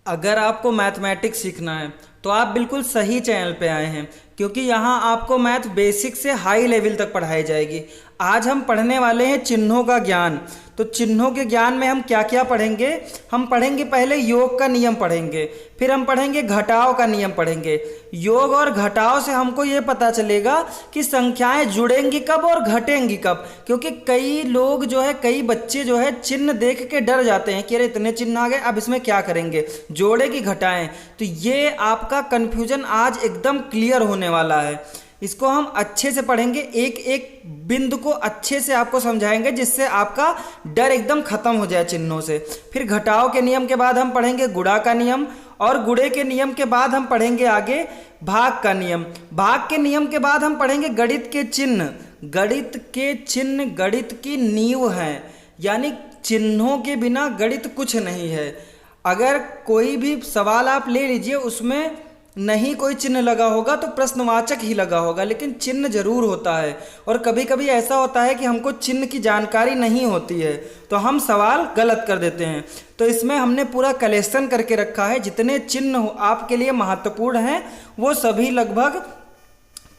अगर आपको मैथमेटिक्स सीखना है तो आप बिल्कुल सही चैनल पे आए हैं, क्योंकि यहाँ आपको मैथ बेसिक से हाई लेवल तक पढ़ाई जाएगी। आज हम पढ़ने वाले हैं चिन्हों का ज्ञान। तो चिन्हों के ज्ञान में हम क्या क्या पढ़ेंगे? हम पढ़ेंगे पहले योग का नियम पढ़ेंगे, फिर हम पढ़ेंगे घटाव का नियम पढ़ेंगे। योग और घटाव से हमको ये पता चलेगा कि संख्याएं जुड़ेंगी कब और घटेंगी कब, क्योंकि कई लोग जो है, कई बच्चे जो है चिन्ह देख के डर जाते हैं कि अरे इतने चिन्ह आ गए, अब इसमें क्या करेंगे, जोड़े कि घटाएं। तो ये आपका कन्फ्यूजन आज एकदम क्लियर होने वाला है। इसको हम अच्छे से पढ़ेंगे, एक एक बिंदु को अच्छे से आपको समझाएंगे, जिससे आपका डर एकदम खत्म हो जाए चिन्हों से। फिर घटाव के नियम के बाद हम पढ़ेंगे गुणा का नियम, और गुणे के नियम के बाद हम पढ़ेंगे आगे भाग का नियम। भाग के नियम के बाद हम पढ़ेंगे गणित के चिन्ह। गणित के चिन्ह गणित की नींव है, यानी चिन्हों के बिना गणित कुछ नहीं है। अगर कोई भी सवाल आप ले लीजिए, उसमें नहीं कोई चिन्ह लगा होगा तो प्रश्नवाचक ही लगा होगा, लेकिन चिन्ह जरूर होता है। और कभी कभी ऐसा होता है कि हमको चिन्ह की जानकारी नहीं होती है तो हम सवाल गलत कर देते हैं। तो इसमें हमने पूरा कलेक्शन करके रखा है, जितने चिन्ह आपके लिए महत्वपूर्ण हैं वो सभी लगभग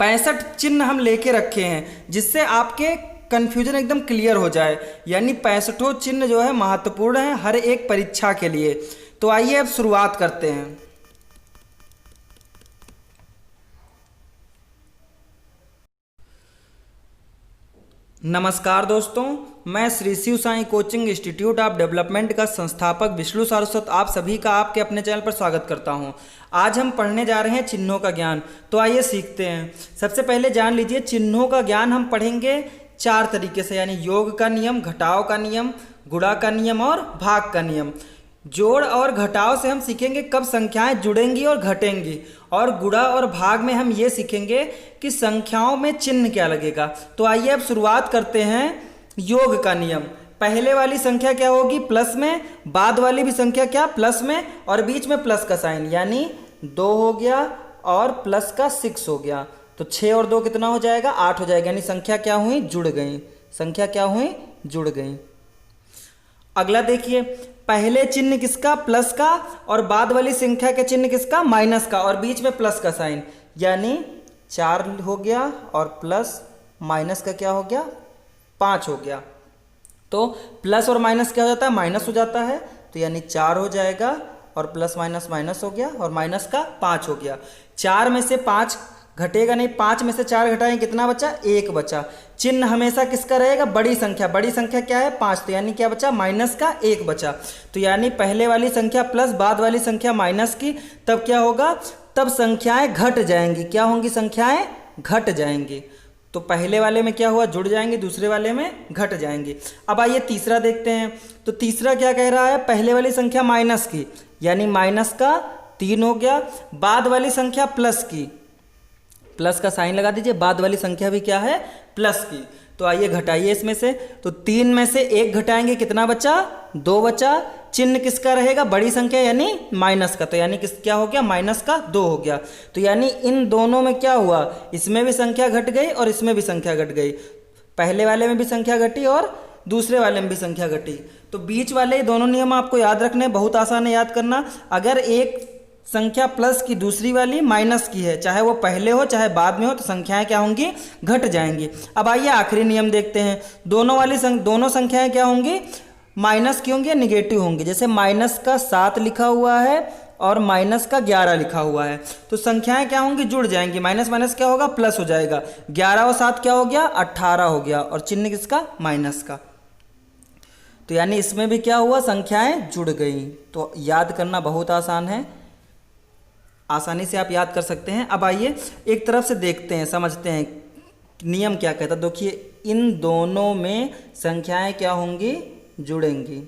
65 चिन्ह हम लेके रखे हैं, जिससे आपके कन्फ्यूजन एकदम क्लियर हो जाए। यानी 65 चिन्ह जो है महत्वपूर्ण है हर एक परीक्षा के लिए। तो आइए अब शुरुआत करते हैं। नमस्कार दोस्तों, मैं Shri Shiv Sai coaching institute of development का संस्थापक विष्णु सारस्वत आप सभी का आपके अपने चैनल पर स्वागत करता हूं। आज हम पढ़ने जा रहे हैं चिन्हों का ज्ञान। तो आइए सीखते हैं। सबसे पहले जान लीजिए, चिन्हों का ज्ञान हम पढ़ेंगे 4 तरीके से, यानी योग का नियम, घटाव का नियम, गुणा का नियम और भाग का नियम। जोड़ और घटाव से हम सीखेंगे कब संख्याएं जुड़ेंगी और घटेंगी, और गुणा और भाग में हम ये सीखेंगे कि संख्याओं में चिन्ह क्या लगेगा। तो आइए अब शुरुआत करते हैं योग का नियम। पहले वाली संख्या क्या होगी? प्लस में, बाद वाली भी संख्या क्या? प्लस में, और बीच में प्लस का साइन, यानी 2 हो गया और प्लस का 6 हो गया। तो 6 और 2 कितना हो जाएगा? 8 हो जाएगा। यानी संख्या क्या हुई? जुड़ गई। संख्या क्या हुई? जुड़ गई। अगला देखिए, पहले चिन्ह किसका? प्लस का, और बाद वाली संख्या के चिन्ह किसका? माइनस का, और बीच में प्लस का साइन, यानी 4 हो गया और प्लस माइनस का क्या हो गया? 5 हो गया। तो प्लस और माइनस क्या हो जाता है? माइनस हो जाता है। तो यानी 4 हो जाएगा और प्लस माइनस माइनस हो गया, और माइनस का 5 हो गया। 4 में से 5 घटेगा नहीं, 5 में से 4 घटाएं, कितना बचा? 1 बचा। चिन्ह हमेशा किसका रहेगा? बड़ी संख्या। बड़ी संख्या क्या है? 5। तो यानी क्या बचा? माइनस का 1 बचा। तो यानी पहले वाली संख्या प्लस, बाद वाली संख्या माइनस की, तब क्या होगा? तब संख्याएं घट जाएंगी। क्या होंगी? संख्याएं घट जाएंगी। तो पहले वाले में क्या हुआ? जुड़ जाएंगे, दूसरे वाले में घट जाएंगे। अब आइए तीसरा देखते हैं। तो तीसरा क्या कह रहा है? पहले वाली संख्या माइनस की, यानी माइनस का 3 हो गया। बाद वाली संख्या प्लस की, प्लस का साइन लगा दीजिए, बाद वाली संख्या भी क्या है? प्लस की। तो आइए घटाइए इसमें से। तो 3 में से 1 घटाएंगे, कितना बचा? 2 बचा। चिन्ह किसका रहेगा? बड़ी संख्या, यानी माइनस का। तो यानी किस क्या हो गया? माइनस का 2 हो गया। तो यानी इन दोनों में क्या हुआ? इसमें भी संख्या घट गई और इसमें भी संख्या घट गई। पहले वाले में भी संख्या घटी और दूसरे वाले में भी संख्या घटी। तो बीच वाले दोनों नियम आपको याद रखने, बहुत आसान है याद करना। अगर एक संख्या प्लस की, दूसरी वाली माइनस की है, चाहे वो पहले हो चाहे बाद में हो, तो संख्याएं क्या होंगी? घट जाएंगी। अब आइए आखिरी नियम देखते हैं। दोनों संख्याएं क्या होंगी? माइनस की होंगी या निगेटिव होंगी। जैसे माइनस का 7 लिखा हुआ है और माइनस का 11 लिखा हुआ है, तो संख्याएं क्या होंगी? जुड़ जाएंगी। माइनस माइनस क्या होगा? प्लस हो जाएगा। 11 और 7 क्या हो गया? 18 हो गया, और चिन्ह किसका? माइनस का। तो यानी इसमें भी क्या हुआ? संख्याएं जुड़ गई। तो याद करना बहुत आसान है, आसानी से आप याद कर सकते हैं। अब आइए एक तरफ से देखते हैं, समझते हैं नियम क्या कहता है। देखिए, इन दोनों में संख्याएं क्या होंगी? जुड़ेंगी।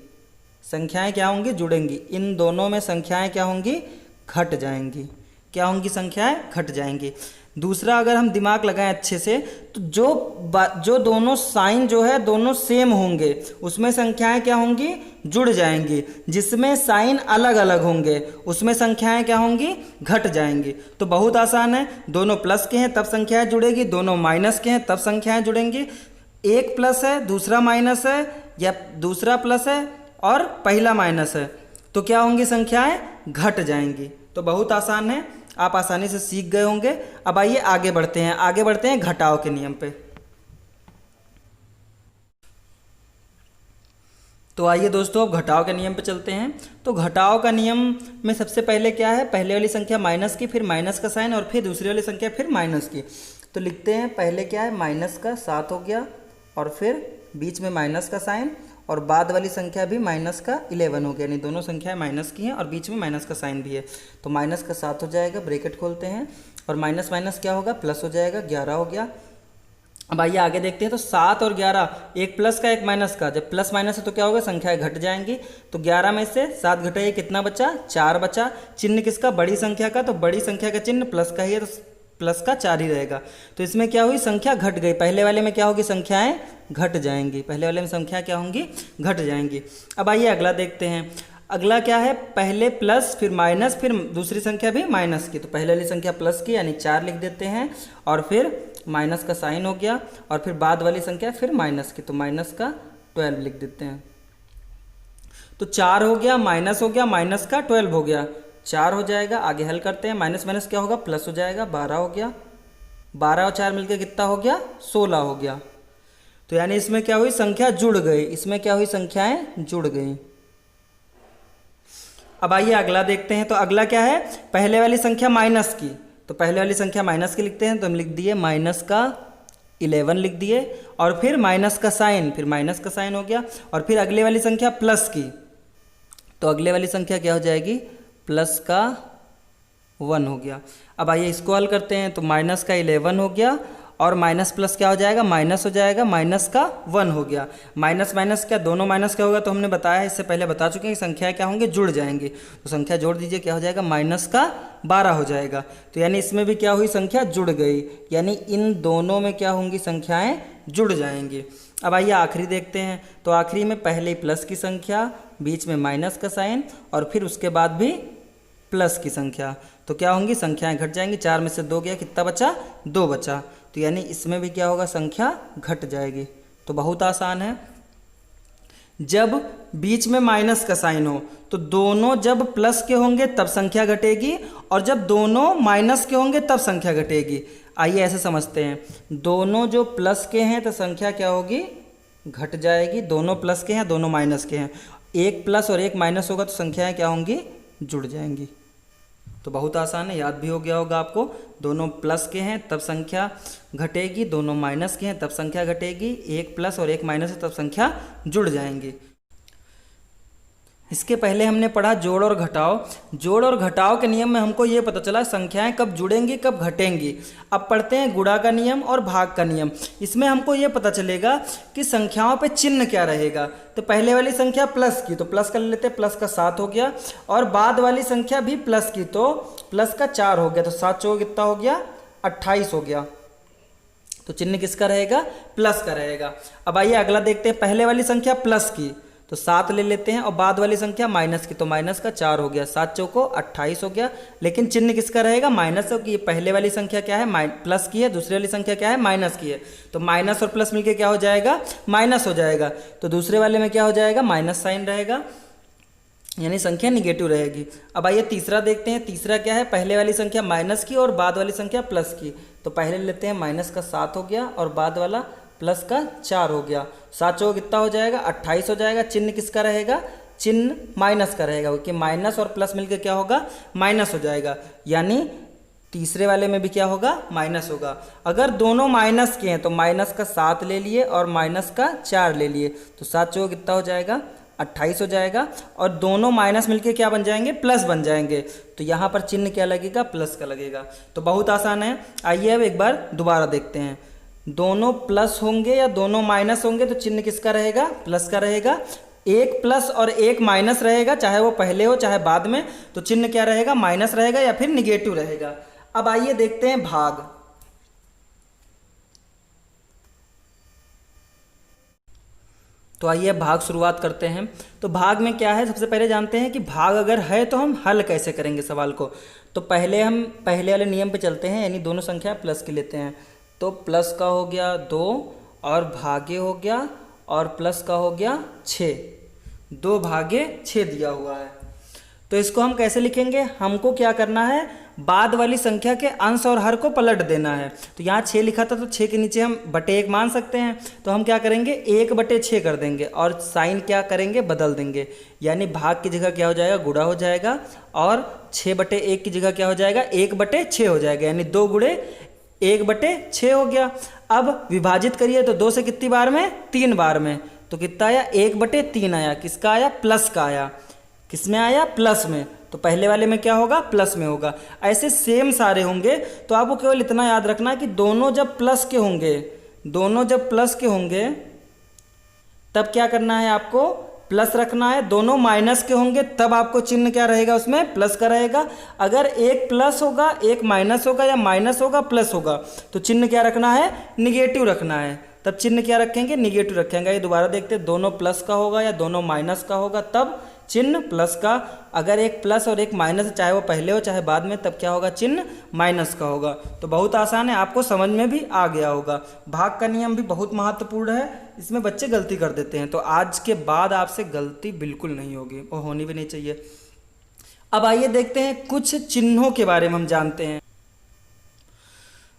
संख्याएं क्या होंगी? जुड़ेंगी। इन दोनों में संख्याएं क्या होंगी? घट जाएंगी। क्या होंगी? संख्याएं घट जाएंगी। दूसरा, अगर हम दिमाग लगाएं अच्छे से, तो जो दोनों साइन जो है दोनों सेम होंगे, उसमें संख्याएं क्या होंगी? जुड़ जाएंगी। जिसमें साइन अलग अलग होंगे उसमें संख्याएं क्या होंगी? घट जाएंगी। तो बहुत आसान है। दोनों प्लस के हैं तब संख्याएं जुड़ेगी, दोनों माइनस के हैं तब संख्याएं जुड़ेंगी। एक प्लस है, दूसरा माइनस है, या दूसरा प्लस है और पहला माइनस है, तो क्या होंगी? संख्याएं घट जाएंगी। तो बहुत आसान है, आप आसानी से सीख गए होंगे। अब आइए आगे बढ़ते हैं घटाव के नियम पे। तो आइए दोस्तों अब घटाव के नियम पे चलते हैं। तो घटाव का नियम में सबसे पहले क्या है, पहले वाली संख्या माइनस की, फिर माइनस का साइन, और फिर दूसरी वाली संख्या फिर माइनस की। तो लिखते हैं, पहले क्या है, माइनस का 7 हो गया, और फिर बीच में माइनस का साइन, और बाद वाली संख्या भी माइनस का 11 हो गया, यानी दोनों संख्याएं माइनस की हैं और बीच में माइनस का साइन भी है। तो माइनस का 7 हो जाएगा, ब्रैकेट खोलते हैं, और माइनस माइनस क्या होगा, प्लस हो जाएगा, 11 हो गया। अब आइए आगे देखते हैं। तो 7 और 11, एक प्लस का एक माइनस का, जब प्लस माइनस है तो क्या होगा, संख्याएं घट जाएंगी। तो 11 में से 7 घटाइए, कितना बचा, 4 बचा। चिन्ह किसका, बड़ी संख्या का, तो बड़ी संख्या का चिन्ह प्लस का ही है, तो प्लस का 4 ही रहेगा। तो इसमें क्या हुई, संख्या घट गई। पहले वाले में क्या होगी, संख्याएं घट जाएंगी, पहले वाले में संख्या क्या होंगी, घट जाएंगी। अब आइए अगला देखते हैं। अगला क्या है, पहले प्लस फिर माइनस फिर दूसरी संख्या भी माइनस की। तो पहले वाली संख्या प्लस की यानी 4 लिख देते हैं, और फिर माइनस का साइन हो गया, और फिर बाद वाली संख्या फिर माइनस की, तो माइनस का 12 लिख देते हैं। तो 4 हो गया, माइनस हो गया, माइनस का 12 हो गया, 4 हो जाएगा। आगे हल करते हैं, माइनस माइनस क्या होगा, प्लस हो जाएगा, 12 हो गया, 12 और 4 मिलकर कितना हो गया, 16 हो गया। तो यानी इसमें क्या हुई, संख्या जुड़ गई, इसमें क्या हुई, संख्याएं जुड़ गई। अब आइए अगला देखते हैं। तो अगला क्या है, पहले वाली संख्या माइनस की, तो पहले वाली संख्या माइनस की लिखते हैं, तो हम लिख दिए माइनस का 11 लिख दिए, और फिर माइनस का साइन, फिर माइनस का साइन हो गया, और फिर अगले वाली संख्या प्लस की, तो अगले वाली संख्या क्या हो जाएगी, प्लस का 1 हो गया। अब आइए इसको हल करते हैं। तो माइनस का 11 हो गया, और माइनस प्लस क्या हो जाएगा, माइनस हो जाएगा, माइनस का 1 हो गया। माइनस माइनस क्या, दोनों माइनस क्या होगा, तो हमने बताया है, इससे पहले बता चुके हैं कि संख्या क्या होंगे, जुड़ जाएंगे। तो संख्या जोड़ दीजिए, क्या हो जाएगा, माइनस का 12 हो जाएगा। तो यानी इसमें भी क्या हुई, संख्या जुड़ गई, यानी इन दोनों में क्या होंगी, संख्याएं जुड़ जाएंगी। अब आइए आखिरी देखते हैं। तो आखिरी में पहले प्लस की संख्या, बीच में माइनस का साइन, और फिर उसके बाद भी प्लस की संख्या, तो क्या होंगी, संख्याएं घट जाएंगी। 4 में से 2 गया, कितना बचा, 2 बचा। तो यानी इसमें भी क्या होगा, संख्या घट जाएगी। तो बहुत आसान है। जब बीच में माइनस का साइन हो, तो दोनों जब प्लस के होंगे तब संख्या घटेगी, और जब दोनों माइनस के होंगे तब संख्या घटेगी। आइए ऐसे समझते हैं, दोनों जो प्लस के हैं तो संख्या क्या होगी, घट जाएगी। दोनों प्लस के हैं, दोनों माइनस के हैं, एक प्लस और एक माइनस होगा तो संख्याएं क्या होंगी, जुड़ जाएंगी। तो बहुत आसान है, याद भी हो गया होगा आपको। दोनों प्लस के हैं तब संख्या घटेगी, दोनों माइनस के हैं तब संख्या घटेगी, एक प्लस और एक माइनस है तब संख्या जुड़ जाएंगी। इसके पहले हमने पढ़ा जोड़ और घटाव। जोड़ और घटाव के नियम में हमको ये पता चला संख्याएं कब जुड़ेंगी कब घटेंगी। अब पढ़ते हैं गुणा का नियम और भाग का नियम। इसमें हमको ये पता चलेगा कि संख्याओं पे चिन्ह क्या रहेगा। तो पहले वाली संख्या प्लस की, तो प्लस कर लेते हैं, प्लस का 7 हो गया, और बाद वाली संख्या भी प्लस की, तो प्लस का 4 हो गया, तो 7 चौक कितना हो गया, 28 हो गया। तो चिन्ह किसका रहेगा, प्लस का रहेगा। अब आइए अगला देखते हैं, पहले वाली संख्या प्लस की, तो 7 ले लेते हैं, और बाद वाली संख्या माइनस की, तो माइनस का 4 हो गया, 7 चौको 28 हो गया। लेकिन चिन्ह किसका रहेगा, माइनस, क्योंकि ये पहले वाली संख्या क्या है, प्लस की है, दूसरी वाली संख्या क्या है, माइनस की है। तो माइनस और प्लस मिलके क्या हो जाएगा, माइनस हो जाएगा। तो दूसरे वाले में क्या हो जाएगा, माइनस साइन रहेगा, यानी संख्या निगेटिव रहेगी। अब आइए तीसरा देखते हैं। तीसरा क्या है, पहले वाली संख्या माइनस की और बाद वाली संख्या प्लस की। तो पहले लेते हैं, माइनस का 7 हो गया, और बाद वाला प्लस का 4 हो गया, 7 चौक कितना हो जाएगा, 28 हो जाएगा। चिन्ह किसका रहेगा, चिन्ह माइनस का रहेगा, क्योंकि माइनस और प्लस मिलकर क्या होगा, माइनस हो जाएगा। यानी तीसरे वाले में भी क्या होगा, माइनस होगा। अगर दोनों माइनस के हैं तो माइनस का 7 ले लिए और माइनस का 4 ले लिए, तो 7 चौक कितना हो जाएगा, 28 हो जाएगा। और दोनों माइनस मिलके क्या बन जाएंगे, प्लस बन जाएंगे। तो यहाँ पर चिन्ह क्या लगेगा, प्लस का लगेगा। तो बहुत आसान है। आइए अब एक बार दोबारा देखते हैं। दोनों प्लस होंगे या दोनों माइनस होंगे तो चिन्ह किसका रहेगा, प्लस का रहेगा। एक प्लस और एक माइनस रहेगा, चाहे वो पहले हो चाहे बाद में, तो चिन्ह क्या रहेगा, माइनस रहेगा या फिर निगेटिव रहेगा। अब आइए देखते हैं भाग। तो आइए भाग शुरुआत करते हैं। तो भाग में क्या है, सबसे पहले जानते हैं कि भाग अगर है तो हम हल कैसे करेंगे सवाल को। तो पहले हम पहले वाले नियम पे चलते हैं, यानी दोनों संख्या प्लस की लेते हैं। तो प्लस का हो गया 2 और भागे हो गया, और प्लस का हो गया 6, 2 भागे 6 दिया हुआ है। तो इसको हम कैसे लिखेंगे, हमको क्या करना है, बाद वाली संख्या के अंश और हर को पलट देना है। तो यहाँ 6 लिखा था तो 6 के नीचे हम बटे 1 मान सकते हैं, तो हम क्या करेंगे 1/6 कर देंगे और साइन क्या करेंगे, बदल देंगे। यानी भाग की जगह क्या हो जाएगा, गुणा हो जाएगा, और 6/1 की जगह क्या हो जाएगा, 1/6 हो जाएगा, यानी 2 गुणे 1/6 हो गया। अब विभाजित करिए तो 2 से कितनी बार में, 3 बार में, तो कितना आया, 1/3 आया। किसका आया, प्लस का आया। किस में आया, प्लस में। तो पहले वाले में क्या होगा, प्लस में होगा। ऐसे सेम सारे होंगे, तो आपको केवल इतना याद रखना है कि दोनों जब प्लस के होंगे, दोनों जब प्लस के होंगे तब क्या करना है, आपको प्लस रखना है। दोनों माइनस के होंगे तब आपको चिन्ह क्या रहेगा, उसमें प्लस का रहेगा। अगर एक प्लस होगा, एक माइनस होगा, या माइनस होगा प्लस होगा, तो चिन्ह क्या रखना है, निगेटिव रखना है। तब चिन्ह क्या रखेंगे, निगेटिव रखेंगे। ये दोबारा देखते हैं, दोनों प्लस का होगा या दोनों माइनस का होगा, तब चिन्ह प्लस का। अगर एक प्लस और एक माइनस, चाहे वो पहले हो चाहे बाद में, तब क्या होगा, चिन्ह माइनस का होगा। तो बहुत आसान है, आपको समझ में भी आ गया होगा। भाग का नियम भी बहुत महत्वपूर्ण है, इसमें बच्चे गलती कर देते हैं, तो आज के बाद आपसे गलती बिल्कुल नहीं होगी और होनी भी नहीं चाहिए। अब आइए देखते हैं कुछ चिन्हों के बारे में हम जानते हैं।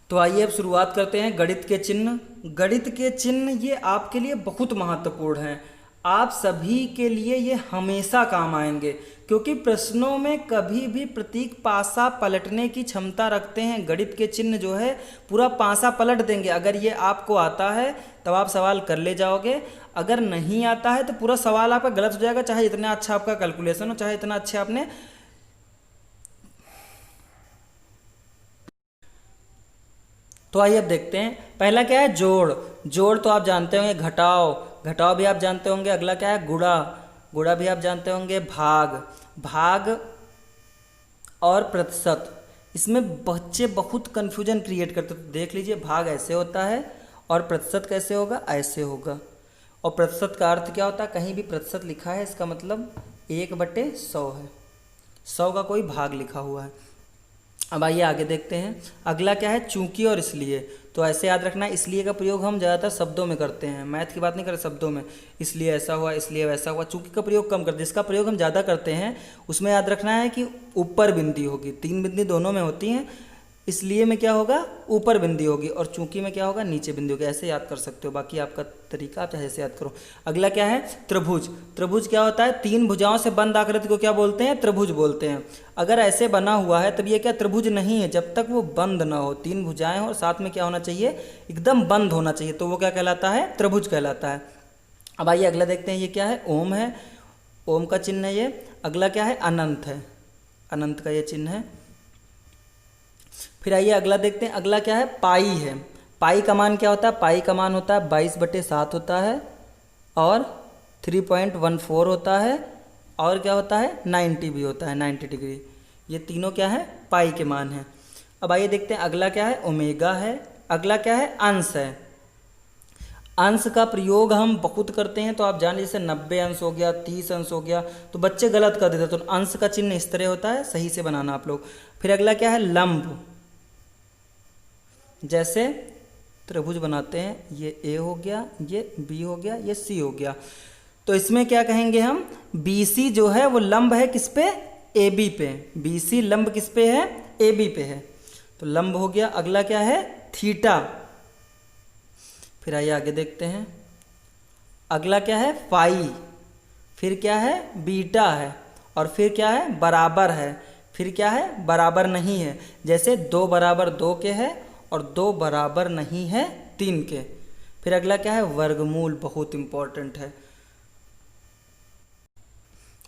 तो आइए अब शुरुआत करते हैं गणित के चिन्ह। गणित के चिन्ह ये आपके लिए बहुत महत्वपूर्ण हैं। आप सभी के लिए ये हमेशा काम आएंगे, क्योंकि प्रश्नों में कभी भी प्रतीक पासा पलटने की क्षमता रखते हैं। गणित के चिन्ह जो है पूरा पासा पलट देंगे। अगर ये आपको आता है तब आप सवाल कर ले जाओगे, अगर नहीं आता है तो पूरा सवाल आपका गलत हो जाएगा, चाहे इतना अच्छा आपका कैलकुलेशन हो, चाहे इतना अच्छा आपने। तो आइए अब देखते हैं। पहला क्या है, जोड़। जोड़ तो आप जानते होंगे। घटाओ, घटाओ भी आप जानते होंगे। अगला क्या है, गुणा। गुणा भी आप जानते होंगे। भाग, भाग और प्रतिशत। इसमें बच्चे बहुत कन्फ्यूजन क्रिएट करते, तो देख लीजिए, भाग ऐसे होता है और प्रतिशत कैसे होगा, ऐसे होगा। और प्रतिशत का अर्थ क्या होता है, कहीं भी प्रतिशत लिखा है इसका मतलब 1/100 है, 100 का कोई भाग लिखा हुआ है। अब आइए आगे देखते हैं। अगला क्या है, चूंकि और इसलिए। तो ऐसे याद रखना है, इसलिए का प्रयोग हम ज़्यादातर शब्दों में करते हैं, मैथ की बात नहीं करें, शब्दों में। इसलिए ऐसा हुआ, इसलिए वैसा हुआ। चूंकि का प्रयोग कम करते हैं, जिसका प्रयोग हम ज़्यादा करते हैं उसमें याद रखना है कि ऊपर बिंदी होगी। 3 बिंदी दोनों में होती हैं। इसलिए में क्या होगा, ऊपर बिंदी होगी, और चूंकि में क्या होगा, नीचे बिंदी होगी। ऐसे याद कर सकते हो, बाकी आपका तरीका आप चाहे ऐसे याद करो। अगला क्या है, त्रिभुज। त्रिभुज क्या होता है, 3 भुजाओं से बंद आकृति को क्या बोलते हैं, त्रिभुज बोलते हैं। अगर ऐसे बना हुआ है तब ये क्या त्रिभुज नहीं है, जब तक वो बंद ना हो, 3 भुजाएं हो और साथ में क्या होना चाहिए, एकदम बंद होना चाहिए, तो वो क्या कहलाता है, त्रिभुज कहलाता है। अब आइए अगला देखते हैं। ये क्या है, ओम है, ओम का चिन्ह है ये। अगला क्या है, अनंत है, अनंत का ये चिन्ह है। फिर आइए अगला देखते हैं। अगला क्या है, पाई है। पाई का मान क्या होता है, पाई का मान होता है 22/7 होता है, और 3.14 होता है, और क्या होता है, 90 भी होता है, 90 डिग्री। ये तीनों क्या है, पाई के मान हैं। अब आइए देखते हैं। अगला क्या है, ओमेगा है। अगला क्या है, अंश है। अंश का प्रयोग हम बहुत करते हैं, तो आप जान लीजिए, जैसे 90 अंश हो गया, 30 अंश हो गया, तो बच्चे गलत कर देते हैं। तो अंश का चिन्ह इस तरह होता है, सही से बनाना आप लोग। फिर अगला क्या है, लंब। जैसे त्रिभुज बनाते हैं, ये ए हो गया, ये बी हो गया, ये सी हो गया, तो इसमें क्या कहेंगे हम, BC जो है वो लंब है किस पे, AB पे। BC लंब किस पे है, AB पे है, तो लंब हो गया। अगला क्या है, थीटा। फिर आइए आगे देखते हैं। अगला क्या है, फाई। फिर क्या है, बीटा है, और फिर क्या है, बराबर है। फिर क्या है, बराबर नहीं है। जैसे 2 बराबर 2 के है और 2 बराबर नहीं है 3 के। फिर अगला क्या है, वर्गमूल, बहुत इंपॉर्टेंट है।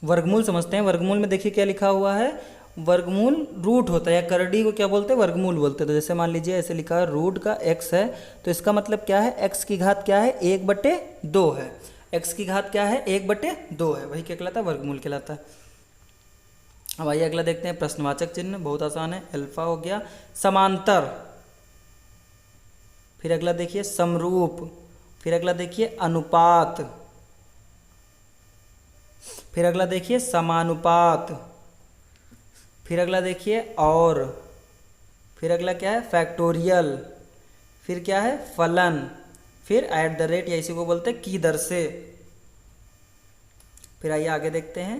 वर्गमूल समझते हैं। वर्गमूल में देखिए क्या लिखा हुआ है, वर्गमूल रूट होता है, या करड़ी को क्या बोलते हैं, वर्गमूल बोलते हैं। तो जैसे मान लीजिए ऐसे लिखा है, रूट का x है, तो इसका मतलब क्या है, x की घात क्या है, 1/2 है। x की घात क्या है, 1/2 है, वही क्या कहलाता है, वर्गमूल कहलाता है। अब आइए अगला देखते हैं, प्रश्नवाचक चिन्ह, बहुत आसान है। अल्फा हो गया, समांतर। फिर अगला देखिए, समरूप। फिर अगला देखिए, अनुपात। फिर अगला देखिए, समानुपात। फिर अगला देखिए, और। फिर अगला क्या है, फैक्टोरियल। फिर क्या है, फलन। फिर @ या इसी को बोलते हैं की दर से। फिर आइए आगे देखते हैं।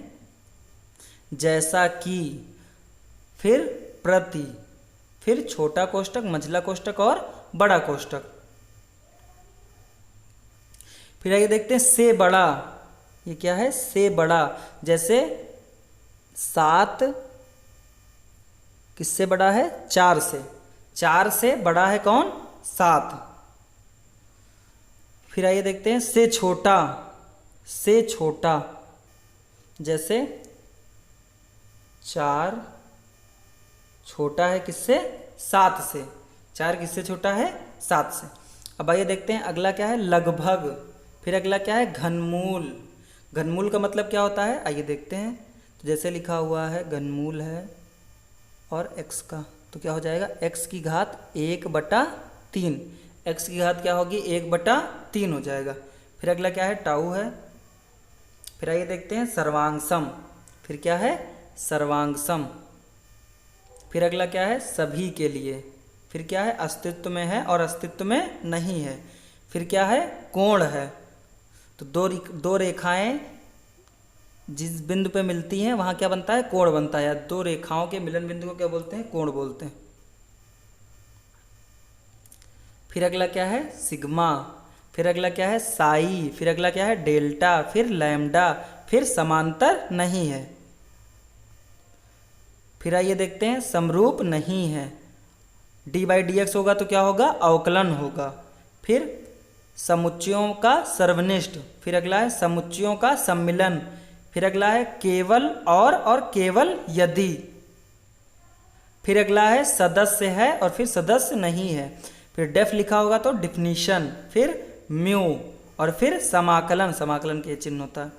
जैसा कि, फिर प्रति, फिर छोटा कोष्ठक, मझला कोष्ठक और बड़ा कोष्ठक। फिर आइए देखते हैं से बड़ा। ये क्या है? से बड़ा। जैसे 7 किससे बड़ा है? 4 से। 4 से बड़ा है कौन? 7। फिर आइए देखते हैं से छोटा। से छोटा जैसे 4 छोटा है किससे? 7 से। 4 किससे छोटा है? 7 से। अब आइए देखते हैं अगला क्या है? लगभग। फिर अगला क्या है? घनमूल। घनमूल का मतलब क्या होता है? आइए देखते हैं। तो जैसे लिखा हुआ है घनमूल है और x का, तो क्या हो जाएगा? x की घात 1/3। x की घात क्या होगी? 1/3 हो जाएगा। फिर अगला क्या है? टाउ है। फिर आइए देखते हैं सर्वांगसम। फिर क्या है? सर्वांगसम। फिर अगला क्या है? सभी के लिए। फिर क्या है? अस्तित्व में है और अस्तित्व में नहीं है। फिर क्या है? कोण है। तो दो रेखाएं जिस बिंदु पे मिलती हैं वहां क्या बनता है? कोण बनता है। या दो रेखाओं के मिलन बिंदु को क्या बोलते हैं? कोण बोलते हैं। फिर अगला क्या है? सिग्मा। फिर अगला क्या है? साई। फिर अगला क्या है? डेल्टा। फिर लैम्डा। फिर समांतर नहीं है। फिर आइए देखते हैं समरूप नहीं है। d/dx होगा तो क्या होगा? अवकलन होगा। फिर समुच्चयों का सर्वनिष्ठ। फिर अगला है समुच्चयों का सम्मिलन। फिर अगला है केवल और केवल यदि। फिर अगला है सदस्य है और फिर सदस्य नहीं है। फिर डेफ लिखा होगा तो डिफिनीशन। फिर म्यू और फिर समाकलन। समाकलन के चिन्ह होता है।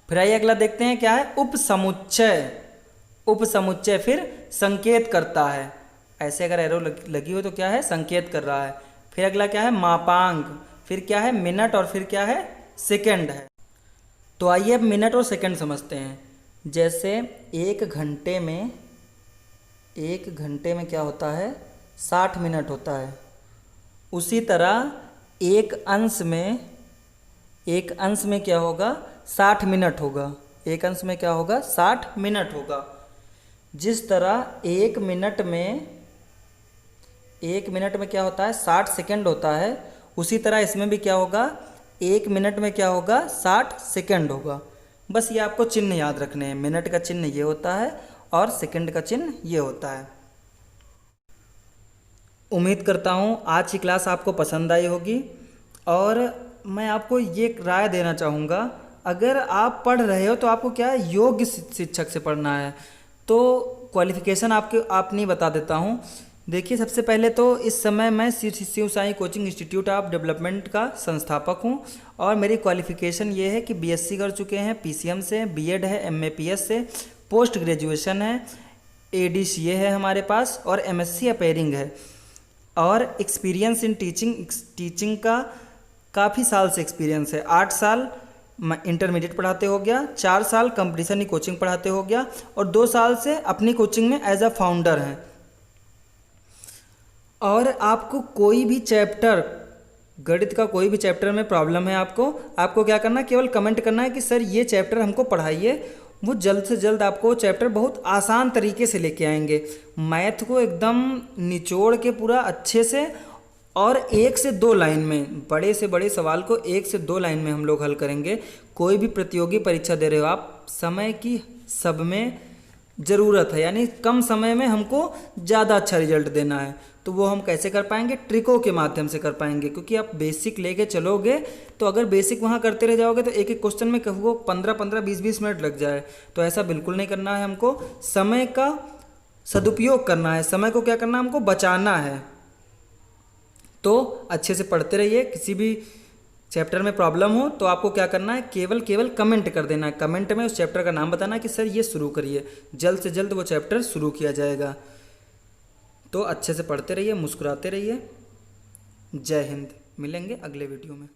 फिर आइए अगला देखते हैं क्या है? उपसमुच्चय। उपसमुच्चय फिर संकेत करता है। ऐसे अगर एरो लगी हो तो क्या है? संकेत कर रहा है। फिर अगला क्या है? मापांक। फिर क्या है? मिनट और फिर क्या है? सेकंड है। तो आइए अब मिनट और सेकंड समझते हैं। जैसे 1 घंटे में क्या होता है? 60 मिनट होता है। उसी तरह एक अंश में क्या होगा? 60 मिनट होगा। एक अंश में क्या होगा? 60 मिनट होगा। जिस तरह एक मिनट में क्या होता है? 60 सेकंड होता है। उसी तरह इसमें भी क्या होगा? 1 मिनट में क्या होगा? 60 सेकंड होगा। बस ये आपको चिन्ह याद रखने हैं। मिनट का चिन्ह ये होता है और सेकंड का चिन्ह ये होता है। उम्मीद करता हूँ आज की क्लास आपको पसंद आई होगी और मैं आपको ये राय देना चाहूँगा, अगर आप पढ़ रहे हो तो आपको क्या है? योग्य शिक्षक से पढ़ना है। तो क्वालिफ़िकेशन आपने बता देता हूँ। देखिए, सबसे पहले तो इस समय मैं Shiv Sai coaching institute of development का संस्थापक हूँ और मेरी क्वालिफ़िकेशन ये है कि बीएससी कर चुके हैं पीसीएम से, बीएड है एमएपीएस से, पोस्ट ग्रेजुएशन है, एडीसीए है हमारे पास और एमएससी अपेयरिंग है और एक्सपीरियंस इन टीचिंग का काफ़ी साल से एक्सपीरियंस है। 8 साल इंटरमीडिएट पढ़ाते हो गया, 4 साल कंपटीशन की कोचिंग पढ़ाते हो गया और 2 साल से अपनी कोचिंग में एज अ फाउंडर हैं। और आपको कोई भी चैप्टर, गणित का कोई भी चैप्टर में प्रॉब्लम है आपको क्या करना है? केवल कमेंट करना है कि सर ये चैप्टर हमको पढ़ाइए। वो जल्द से जल्द आपको चैप्टर बहुत आसान तरीके से लेके आएंगे। मैथ को एकदम निचोड़ के पूरा अच्छे से और 1 से 2 लाइन में, बड़े से बड़े सवाल को 1 से 2 लाइन में हम लोग हल करेंगे। कोई भी प्रतियोगी परीक्षा दे रहे हो आप, समय की सब में ज़रूरत है, यानी कम समय में हमको ज़्यादा अच्छा रिजल्ट देना है। तो वो हम कैसे कर पाएंगे? ट्रिकों के माध्यम से कर पाएंगे, क्योंकि आप बेसिक लेके चलोगे तो अगर बेसिक वहाँ करते रह जाओगे तो एक एक क्वेश्चन में कहूँ 15-15, 20-20 मिनट लग जाए। तो ऐसा बिल्कुल नहीं करना है। हमको समय का सदुपयोग करना है, समय को क्या करना है? हमको बचाना है। तो अच्छे से पढ़ते रहिए। किसी भी चैप्टर में प्रॉब्लम हो तो आपको क्या करना है? केवल कमेंट कर देना है। कमेंट में उस चैप्टर का नाम बताना है कि सर ये शुरू करिए। जल्द से जल्द वो चैप्टर शुरू किया जाएगा। तो अच्छे से पढ़ते रहिए, मुस्कुराते रहिए। जय हिंद। मिलेंगे अगले वीडियो में।